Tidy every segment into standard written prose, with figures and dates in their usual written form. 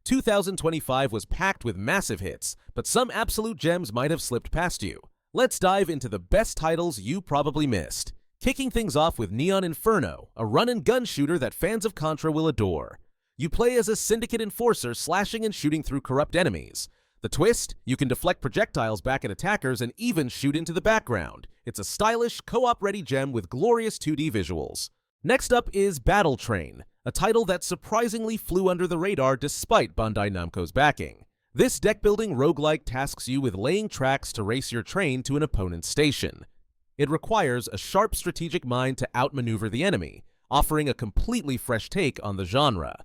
2025 was packed with massive hits, but some absolute gems might have slipped past you. Let's dive into the best titles you probably missed. Kicking things off with Neon Inferno, a run-and-gun shooter that fans of Contra will adore. You play as a syndicate enforcer slashing and shooting through corrupt enemies. The twist? You can deflect projectiles back at attackers and even shoot into the background. It's a stylish, co-op-ready gem with glorious 2D visuals. Next up is Battle Train, a title that surprisingly flew under the radar despite Bandai Namco's backing. This deck-building roguelike tasks you with laying tracks to race your train to an opponent's station. It requires a sharp strategic mind to outmaneuver the enemy, offering a completely fresh take on the genre.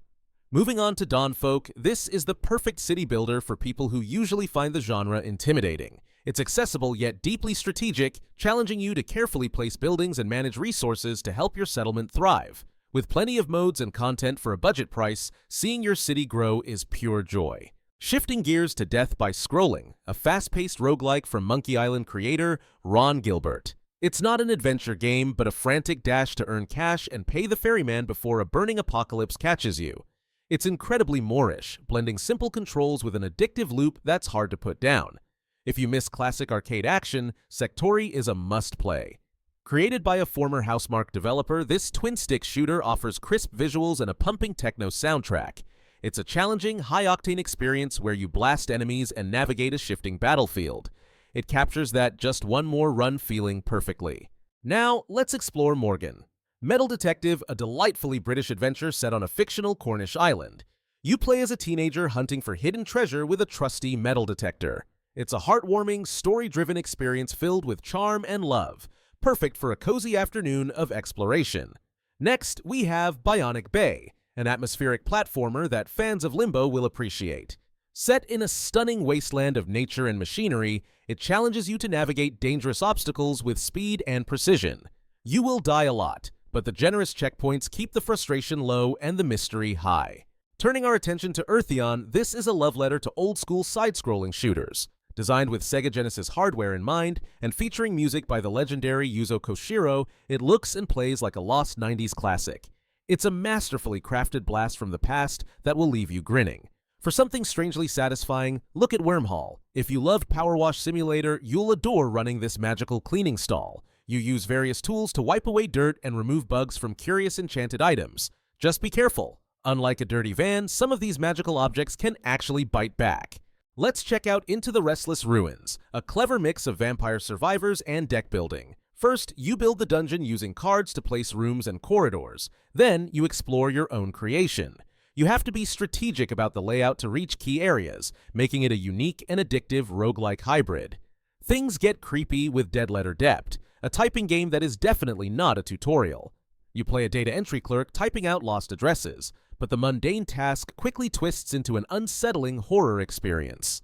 Moving on to Dawnfolk, this is the perfect city builder for people who usually find the genre intimidating. It's accessible yet deeply strategic, challenging you to carefully place buildings and manage resources to help your settlement thrive. With plenty of modes and content for a budget price, seeing your city grow is pure joy. Shifting gears to Death by Scrolling, a fast-paced roguelike from Monkey Island creator Ron Gilbert. It's not an adventure game, but a frantic dash to earn cash and pay the ferryman before a burning apocalypse catches you. It's incredibly Moorish, blending simple controls with an addictive loop that's hard to put down. If you miss classic arcade action, Sectori is a must-play. Created by a former Housemarque developer, this twin-stick shooter offers crisp visuals and a pumping techno soundtrack. It's a challenging, high-octane experience where you blast enemies and navigate a shifting battlefield. It captures that just one more run feeling perfectly. Now, let's explore Morgan. Metal Detective, a delightfully British adventure set on a fictional Cornish island. You play as a teenager hunting for hidden treasure with a trusty metal detector. It's a heartwarming, story-driven experience filled with charm and love, perfect for a cozy afternoon of exploration. Next, we have Bionic Bay, an atmospheric platformer that fans of Limbo will appreciate. Set in a stunning wasteland of nature and machinery, it challenges you to navigate dangerous obstacles with speed and precision. You will die a lot, but the generous checkpoints keep the frustration low and the mystery high. Turning our attention to Eartheon, this is a love letter to old-school side-scrolling shooters. Designed with Sega Genesis hardware in mind, and featuring music by the legendary Yuzo Koshiro, it looks and plays like a lost 90s classic. It's a masterfully crafted blast from the past that will leave you grinning. For something strangely satisfying, look at Wormhole. If you loved Power Wash Simulator, you'll adore running this magical cleaning stall. You use various tools to wipe away dirt and remove bugs from curious enchanted items. Just be careful. Unlike a dirty van, some of these magical objects can actually bite back. Let's check out Into the Restless Ruins, a clever mix of Vampire Survivors and deck building. First, you build the dungeon using cards to place rooms and corridors. Then, you explore your own creation. You have to be strategic about the layout to reach key areas, making it a unique and addictive roguelike hybrid. Things get creepy with Dead Letter Dept, a typing game that is definitely not a tutorial. You play a data entry clerk typing out lost addresses, but the mundane task quickly twists into an unsettling horror experience.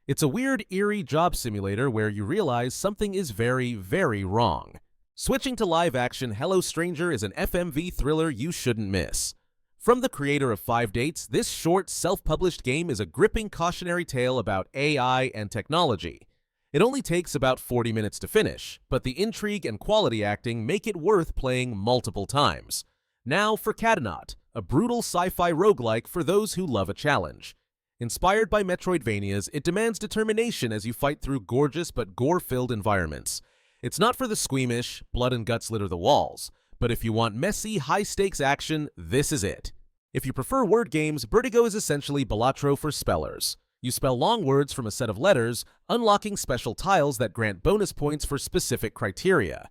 It's a weird, eerie job simulator where you realize something is very, very wrong. Switching to live action, Hello Stranger is an FMV thriller you shouldn't miss. From the creator of 5 Dates, this short, self-published game is a gripping cautionary tale about AI and technology. It only takes about 40 minutes to finish, but the intrigue and quality acting make it worth playing multiple times. Now for Catanot, a brutal sci-fi roguelike for those who love a challenge. Inspired by Metroidvanias, it demands determination as you fight through gorgeous but gore-filled environments. It's not for the squeamish, blood and guts litter the walls, but if you want messy, high-stakes action, this is it. If you prefer word games, Vertigo is essentially Balatro for spellers. You spell long words from a set of letters, unlocking special tiles that grant bonus points for specific criteria.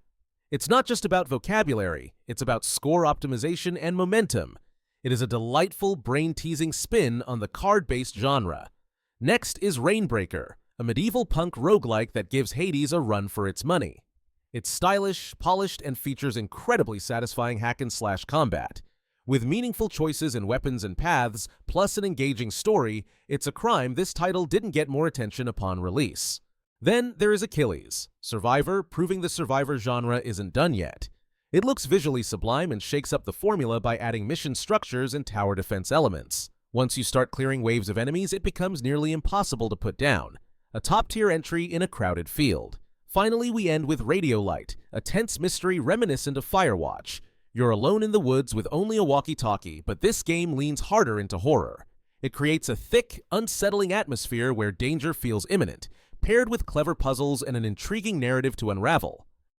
It's not just about vocabulary, it's about score optimization and momentum. It is a delightful, brain-teasing spin on the card-based genre. Next is Rainbreaker, a medieval punk roguelike that gives Hades a run for its money. It's stylish, polished, and features incredibly satisfying hack-and-slash combat. With meaningful choices in weapons and paths, plus an engaging story, it's a crime this title didn't get more attention upon release. Then there is Achilles, Survivor, proving the Survivor genre isn't done yet. It looks visually sublime and shakes up the formula by adding mission structures and tower defense elements. Once you start clearing waves of enemies, it becomes nearly impossible to put down. A top-tier entry in a crowded field. Finally, we end with Radiolite, a tense mystery reminiscent of Firewatch. You're alone in the woods with only a walkie-talkie, but this game leans harder into horror. It creates a thick, unsettling atmosphere where danger feels imminent, paired with clever puzzles and an intriguing narrative to unravel.